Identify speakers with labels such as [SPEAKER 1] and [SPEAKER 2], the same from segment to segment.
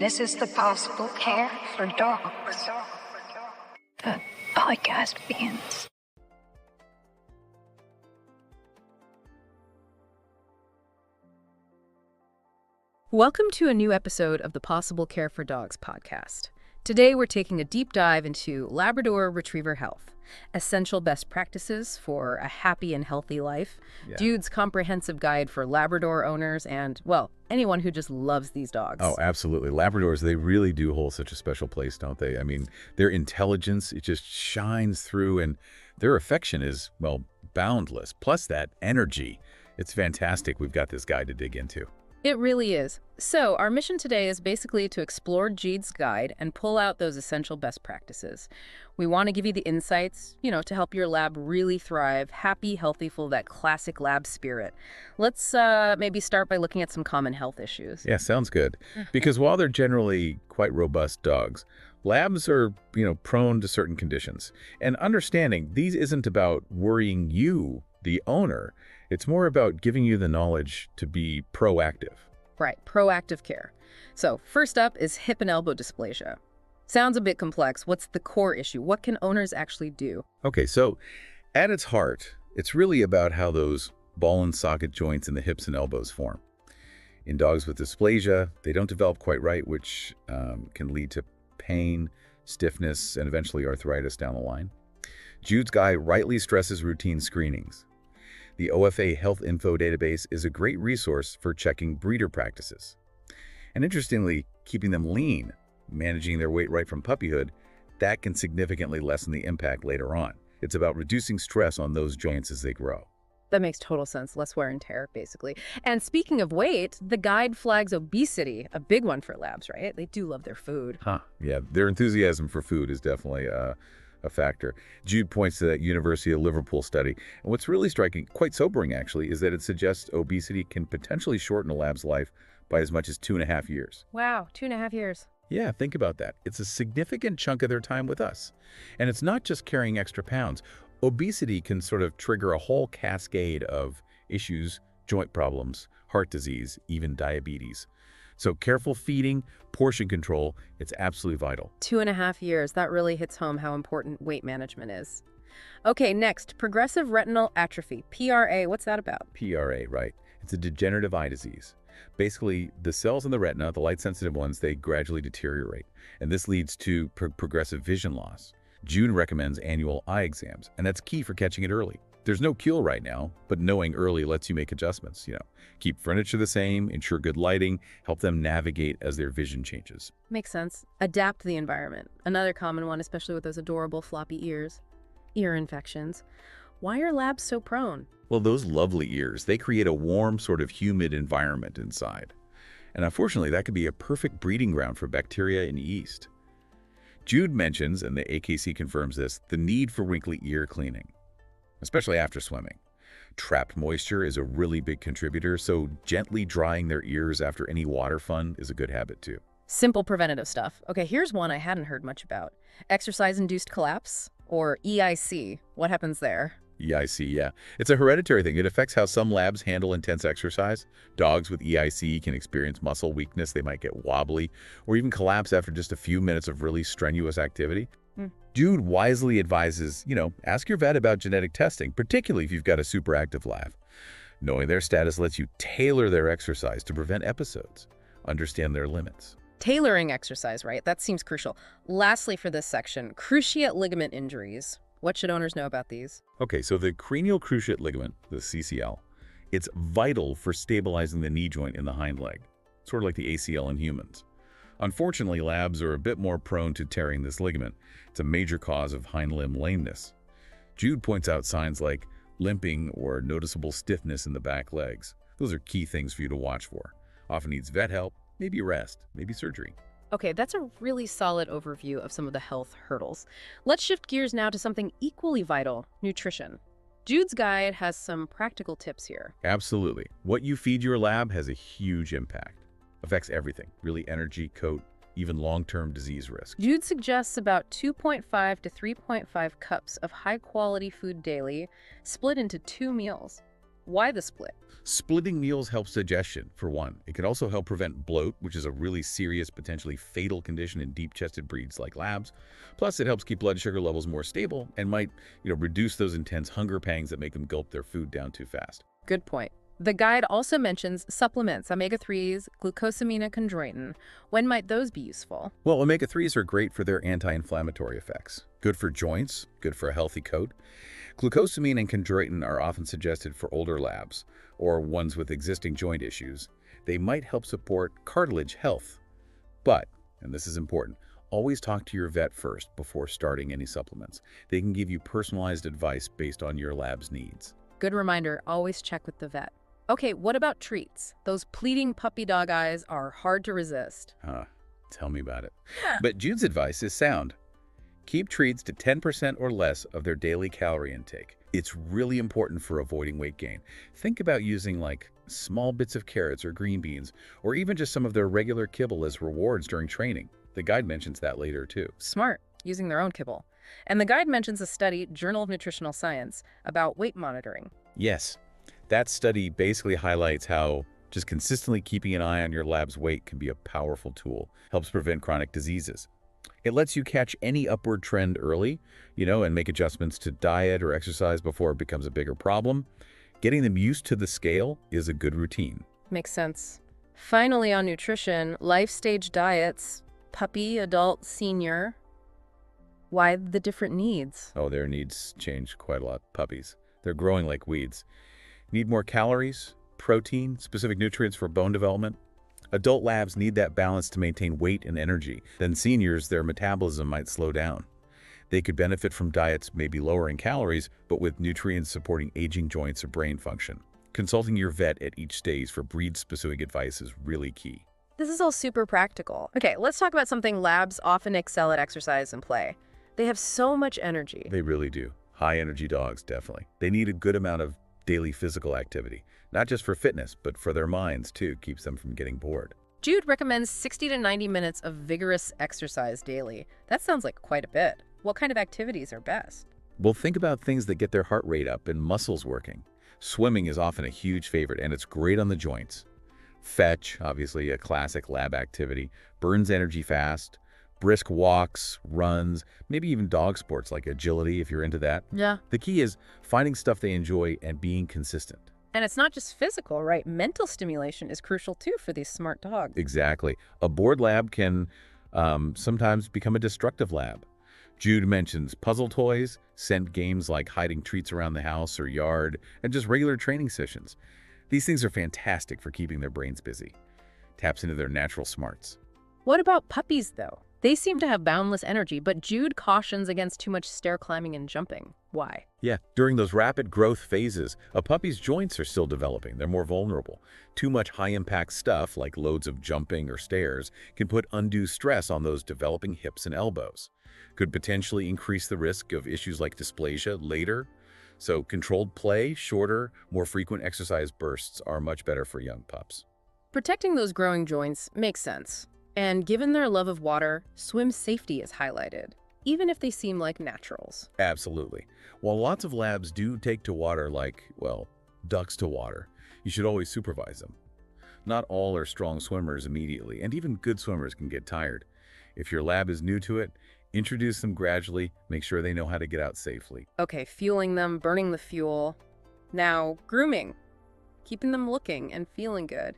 [SPEAKER 1] This is the Possible Care for Dogs. The podcast begins.
[SPEAKER 2] Welcome to a new episode of the Pawsible Care for Dogs podcast. Today we're taking a deep dive into Labrador Retriever Health, essential best practices for a happy and healthy life, Dude's comprehensive guide for Labrador owners, and, well, anyone who just loves these dogs.
[SPEAKER 3] Oh, absolutely. Labradors, they really do hold such a special place, don't they? I mean, their intelligence, it just shines through, and their affection is, well, boundless. Plus that energy. It's fantastic. We've got this guide to dig into.
[SPEAKER 2] It really is. So our mission today is basically to explore Jude's guide and pull out those essential best practices. We want to give you the insights, to help your lab really thrive, happy, healthy, full of that classic lab spirit. Let's maybe start by looking at some common health issues.
[SPEAKER 3] Yeah, sounds good. Because while they're generally quite robust dogs, labs are, prone to certain conditions. And understanding these isn't about worrying you, the owner. It's more about giving you the knowledge to be proactive.
[SPEAKER 2] Right, proactive care. So first up is hip and elbow dysplasia. Sounds a bit complex. What's the core issue? What can owners actually do?
[SPEAKER 3] Okay, so at its heart, it's really about how those ball and socket joints in the hips and elbows form. In dogs with dysplasia, they don't develop quite right, which can lead to pain, stiffness, and eventually arthritis down the line. Jude's guide rightly stresses routine screenings. The OFA Health Info database is a great resource for checking breeder practices. And interestingly, keeping them lean, managing their weight right from puppyhood, that can significantly lessen the impact later on. It's about reducing stress on those joints as they grow.
[SPEAKER 2] That makes total sense. Less wear and tear, basically. And speaking of weight, the guide flags obesity, a big one for labs, right? They do love their food.
[SPEAKER 3] Yeah, their enthusiasm for food is definitely a factor. Jude points to that University of Liverpool study. And what's really striking, quite sobering actually, is that it suggests obesity can potentially shorten a lab's life by as much as 2.5 years.
[SPEAKER 2] Wow, 2.5 years.
[SPEAKER 3] Yeah, think about that. It's a significant chunk of their time with us. And it's not just carrying extra pounds. Obesity can sort of trigger a whole cascade of issues, joint problems, heart disease, even diabetes. So careful feeding, portion control, it's absolutely vital.
[SPEAKER 2] 2.5 years. That really hits home how important weight management is. Okay, next, progressive retinal atrophy, PRA. What's that about?
[SPEAKER 3] PRA, right. It's a degenerative eye disease. Basically, the cells in the retina, the light-sensitive ones, they gradually deteriorate. And this leads to progressive vision loss. Jude recommends annual eye exams, and that's key for catching it early. There's no cure right now, but knowing early lets you make adjustments, Keep furniture the same, ensure good lighting, help them navigate as their vision changes.
[SPEAKER 2] Makes sense. Adapt the environment. Another common one, especially with those adorable floppy ears. Ear infections. Why are labs so prone?
[SPEAKER 3] Well, those lovely ears, they create a warm, sort of humid environment inside. And unfortunately, that could be a perfect breeding ground for bacteria and yeast. Jude mentions, and the AKC confirms this, the need for wrinkly ear cleaning, especially after swimming. Trapped moisture is a really big contributor, so gently drying their ears after any water fun is a good habit too.
[SPEAKER 2] Simple preventative stuff. Okay, here's one I hadn't heard much about. Exercise-induced collapse, or EIC. What happens there?
[SPEAKER 3] EIC, yeah. It's a hereditary thing. It affects how some labs handle intense exercise. Dogs with EIC can experience muscle weakness. They might get wobbly or even collapse after just a few minutes of really strenuous activity. Jude wisely advises, ask your vet about genetic testing, particularly if you've got a super active lab. Knowing their status lets you tailor their exercise to prevent episodes. Understand their limits.
[SPEAKER 2] Tailoring exercise, right? That seems crucial. Lastly for this section, cruciate ligament injuries. What should owners know about these?
[SPEAKER 3] Okay, so the cranial cruciate ligament, the CCL, it's vital for stabilizing the knee joint in the hind leg, sort of like the ACL in humans. Unfortunately, labs are a bit more prone to tearing this ligament. It's a major cause of hind limb lameness. Jude points out signs like limping or noticeable stiffness in the back legs. Those are key things for you to watch for. Often needs vet help, maybe rest, maybe surgery.
[SPEAKER 2] Okay, that's a really solid overview of some of the health hurdles. Let's shift gears now to something equally vital, nutrition. Jude's guide has some practical tips here.
[SPEAKER 3] Absolutely. What you feed your lab has a huge impact. Affects everything, really energy, coat, even long-term disease risk.
[SPEAKER 2] Jude suggests about 2.5 to 3.5 cups of high-quality food daily, split into 2 meals. Why the split?
[SPEAKER 3] Splitting meals helps digestion, for one. It can also help prevent bloat, which is a really serious, potentially fatal condition in deep-chested breeds like Labs. Plus, it helps keep blood sugar levels more stable and might, reduce those intense hunger pangs that make them gulp their food down too fast.
[SPEAKER 2] Good point. The guide also mentions supplements, omega-3s, glucosamine and chondroitin. When might those be useful?
[SPEAKER 3] Well, omega-3s are great for their anti-inflammatory effects. Good for joints, good for a healthy coat. Glucosamine and chondroitin are often suggested for older Labs or ones with existing joint issues. They might help support cartilage health. But, and this is important, always talk to your vet first before starting any supplements. They can give you personalized advice based on your Lab's needs.
[SPEAKER 2] Good reminder, always check with the vet. Okay, what about treats? Those pleading puppy dog eyes are hard to resist.
[SPEAKER 3] Tell me about it. But Jude's advice is sound. Keep treats to 10% or less of their daily calorie intake. It's really important for avoiding weight gain. Think about using small bits of carrots or green beans, or even just some of their regular kibble as rewards during training. The guide mentions that later too.
[SPEAKER 2] Smart, using their own kibble. And the guide mentions a study, Journal of Nutritional Science, about weight monitoring.
[SPEAKER 3] Yes, that study basically highlights how just consistently keeping an eye on your Lab's weight can be a powerful tool. Helps prevent chronic diseases. It lets you catch any upward trend early, and make adjustments to diet or exercise before it becomes a bigger problem. Getting them used to the scale is a good routine.
[SPEAKER 2] Makes sense. Finally, on nutrition, life stage diets, puppy, adult, senior. Why the different needs?
[SPEAKER 3] Oh, their needs change quite a lot. Puppies. They're growing like weeds. Need more calories, protein, specific nutrients for bone development. Adult Labs need that balance to maintain weight and energy. Then seniors, their metabolism might slow down. They could benefit from diets maybe lower in calories, but with nutrients supporting aging joints or brain function. Consulting your vet at each stage for breed-specific advice is really key.
[SPEAKER 2] This is all super practical. Okay, let's talk about something Labs often excel at: exercise and play. They have so much energy.
[SPEAKER 3] They really do. High-energy dogs, definitely. They need a good amount of daily physical activity, not just for fitness, but for their minds, too. Keeps them from getting bored.
[SPEAKER 2] Jude recommends 60 to 90 minutes of vigorous exercise daily. That sounds like quite a bit. What kind of activities are best?
[SPEAKER 3] Well, think about things that get their heart rate up and muscles working. Swimming is often a huge favorite, and it's great on the joints. Fetch, obviously a classic Lab activity, burns energy fast. Brisk walks, runs, maybe even dog sports like agility if you're into that.
[SPEAKER 2] Yeah.
[SPEAKER 3] The key is finding stuff they enjoy and being consistent.
[SPEAKER 2] And it's not just physical, right? Mental stimulation is crucial too for these smart dogs.
[SPEAKER 3] Exactly. A bored Lab can sometimes become a destructive Lab. Jude mentions puzzle toys, scent games like hiding treats around the house or yard, and just regular training sessions. These things are fantastic for keeping their brains busy. Taps into their natural smarts.
[SPEAKER 2] What about puppies, though? They seem to have boundless energy, but Jude cautions against too much stair climbing and jumping. Why?
[SPEAKER 3] Yeah, during those rapid growth phases, a puppy's joints are still developing. They're more vulnerable. Too much high-impact stuff, like loads of jumping or stairs, can put undue stress on those developing hips and elbows. Could potentially increase the risk of issues like dysplasia later. So controlled play, shorter, more frequent exercise bursts are much better for young pups.
[SPEAKER 2] Protecting those growing joints makes sense. And given their love of water, swim safety is highlighted, even if they seem like naturals.
[SPEAKER 3] Absolutely. While lots of Labs do take to water like, ducks to water, you should always supervise them. Not all are strong swimmers immediately, and even good swimmers can get tired. If your Lab is new to it, introduce them gradually, make sure they know how to get out safely.
[SPEAKER 2] Okay, fueling them, burning the fuel. Now, grooming. Keeping them looking and feeling good.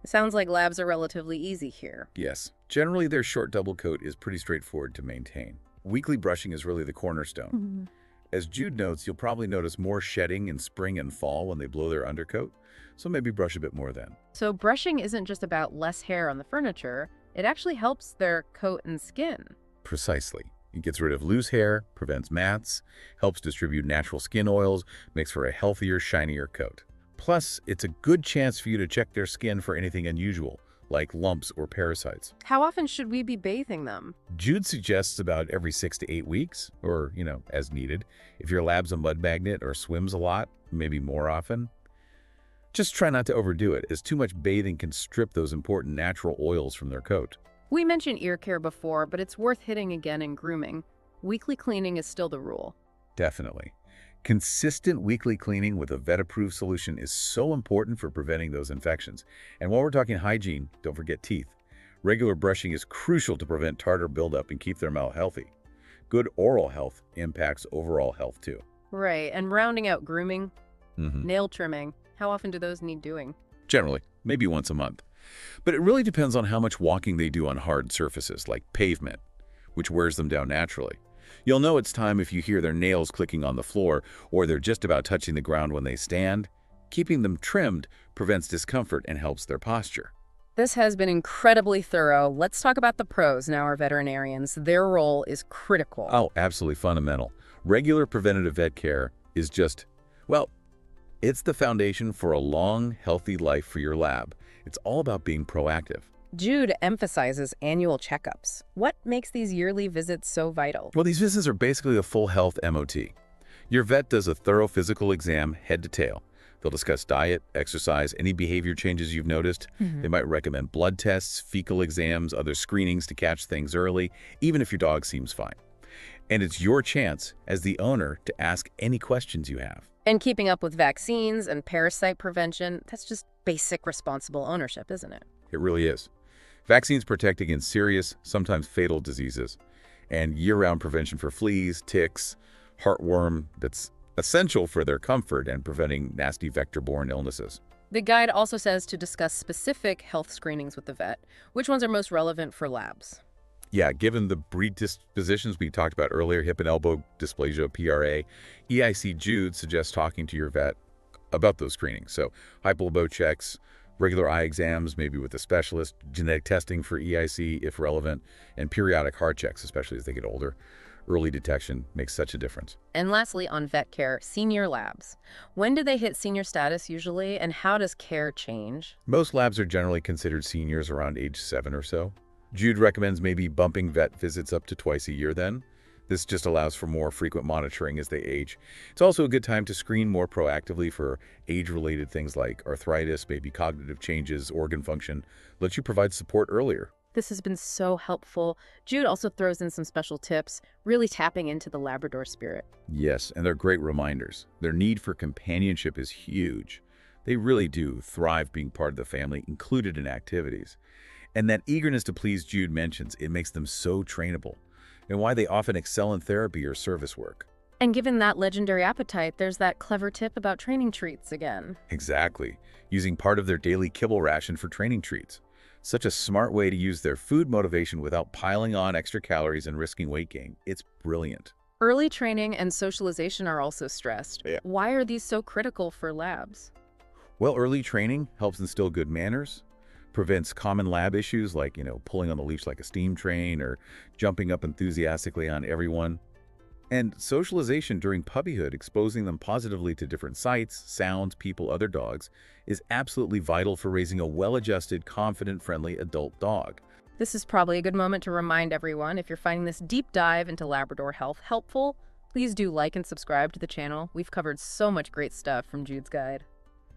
[SPEAKER 2] It sounds like Labs are relatively easy here.
[SPEAKER 3] Yes. Generally, their short double coat is pretty straightforward to maintain. Weekly brushing is really the cornerstone. As Jude notes, you'll probably notice more shedding in spring and fall when they blow their undercoat, so maybe brush a bit more then.
[SPEAKER 2] So brushing isn't just about less hair on the furniture, it actually helps their coat and skin.
[SPEAKER 3] Precisely. It gets rid of loose hair, prevents mats, helps distribute natural skin oils, makes for a healthier, shinier coat. Plus, it's a good chance for you to check their skin for anything unusual, like lumps or parasites.
[SPEAKER 2] How often should we be bathing them?
[SPEAKER 3] Jude suggests about every 6 to 8 weeks, or, as needed. If your Lab's a mud magnet or swims a lot, maybe more often. Just try not to overdo it, as too much bathing can strip those important natural oils from their coat.
[SPEAKER 2] We mentioned ear care before, but it's worth hitting again in grooming. Weekly cleaning is still the rule.
[SPEAKER 3] Definitely. Consistent weekly cleaning with a vet-approved solution is so important for preventing those infections. And while we're talking hygiene, don't forget teeth. Regular brushing is crucial to prevent tartar buildup and keep their mouth healthy. Good oral health impacts overall health too.
[SPEAKER 2] Right, and rounding out grooming,
[SPEAKER 3] Mhm.
[SPEAKER 2] nail trimming, how often do those need doing?
[SPEAKER 3] Generally, maybe once a month. But it really depends on how much walking they do on hard surfaces like pavement, which wears them down naturally. You'll know it's time if you hear their nails clicking on the floor or they're just about touching the ground when they stand. Keeping them trimmed prevents discomfort and helps their posture.
[SPEAKER 2] This has been incredibly thorough. Let's talk about the pros now, our veterinarians. Their role is critical.
[SPEAKER 3] Oh, absolutely fundamental. Regular preventative vet care is just, well, it's the foundation for a long, healthy life for your lab. It's all about being proactive.
[SPEAKER 2] Jude emphasizes annual checkups. What makes these yearly visits so vital?
[SPEAKER 3] Well, these visits are basically a full health MOT. Your vet does a thorough physical exam head to tail. They'll discuss diet, exercise, any behavior changes you've noticed. They might recommend blood tests, fecal exams, other screenings to catch things early, even if your dog seems fine. And it's your chance as the owner to ask any questions you have.
[SPEAKER 2] And keeping up with vaccines and parasite prevention, that's just basic responsible ownership, isn't it?
[SPEAKER 3] It really is. Vaccines protect against serious, sometimes fatal diseases, and year-round prevention for fleas, ticks, heartworm, that's essential for their comfort and preventing nasty vector-borne illnesses.
[SPEAKER 2] The guide also says to discuss specific health screenings with the vet. Which ones are most relevant for labs?
[SPEAKER 3] Yeah, given the breed dispositions we talked about earlier, hip and elbow dysplasia, PRA, EIC Jude suggests talking to your vet about those screenings. So hypo checks, regular eye exams, maybe with a specialist, genetic testing for EIC if relevant, and periodic heart checks, especially as they get older. Early detection makes such a difference.
[SPEAKER 2] And lastly, on vet care, senior labs. When do they hit senior status usually, and how does care change?
[SPEAKER 3] Most labs are generally considered seniors around age 7 or so. Jude recommends maybe bumping vet visits up to twice a year then. This just allows for more frequent monitoring as they age. It's also a good time to screen more proactively for age-related things like arthritis, maybe cognitive changes, organ function. Let you provide support earlier.
[SPEAKER 2] This has been so helpful. Jude also throws in some special tips, really tapping into the Labrador spirit.
[SPEAKER 3] Yes, and they're great reminders. Their need for companionship is huge. They really do thrive being part of the family, included in activities. And that eagerness to please Jude mentions, it makes them so trainable, and why they often excel in therapy or service work.
[SPEAKER 2] And given that legendary appetite, there's that clever tip about training treats again.
[SPEAKER 3] Exactly, using part of their daily kibble ration for training treats. Such a smart way to use their food motivation without piling on extra calories and risking weight gain. It's brilliant.
[SPEAKER 2] Early training and socialization are also stressed.
[SPEAKER 3] Yeah.
[SPEAKER 2] Why are these so critical for labs?
[SPEAKER 3] Well, early training helps instill good manners, prevents common lab issues like, pulling on the leash like a steam train or jumping up enthusiastically on everyone. And socialization during puppyhood, exposing them positively to different sights, sounds, people, other dogs, is absolutely vital for raising a well-adjusted, confident, friendly adult dog.
[SPEAKER 2] This is probably a good moment to remind everyone, if you're finding this deep dive into Labrador health helpful, please do like and subscribe to the channel. We've covered so much great stuff from Jude's guide.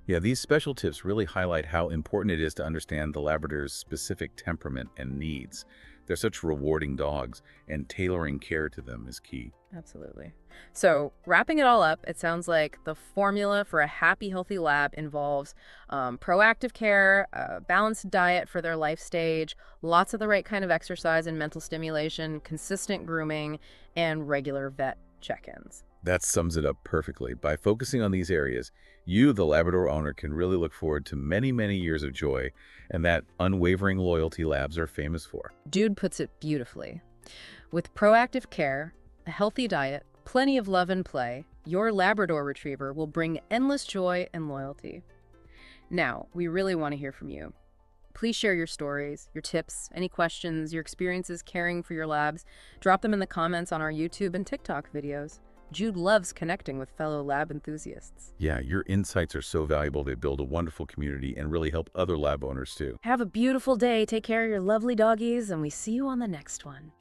[SPEAKER 3] Yeah, these special tips really highlight how important it is to understand the Labrador's specific temperament and needs. They're such rewarding dogs, and tailoring care to them is key.
[SPEAKER 2] Absolutely. So, wrapping it all up, it sounds like the formula for a happy, healthy lab involves proactive care, a balanced diet for their life stage, lots of the right kind of exercise and mental stimulation, consistent grooming, and regular vet check-ins.
[SPEAKER 3] That sums it up perfectly. By focusing on these areas, you, the Labrador owner, can really look forward to many, many years of joy and that unwavering loyalty labs are famous for.
[SPEAKER 2] Jude puts it beautifully. With proactive care, a healthy diet, plenty of love and play, your Labrador Retriever will bring endless joy and loyalty. Now, we really want to hear from you. Please share your stories, your tips, any questions, your experiences caring for your labs. Drop them in the comments on our YouTube and TikTok videos. Jude loves connecting with fellow lab enthusiasts.
[SPEAKER 3] Yeah, your insights are so valuable. They build a wonderful community and really help other lab owners too.
[SPEAKER 2] Have a beautiful day. Take care of your lovely doggies, and we see you on the next one.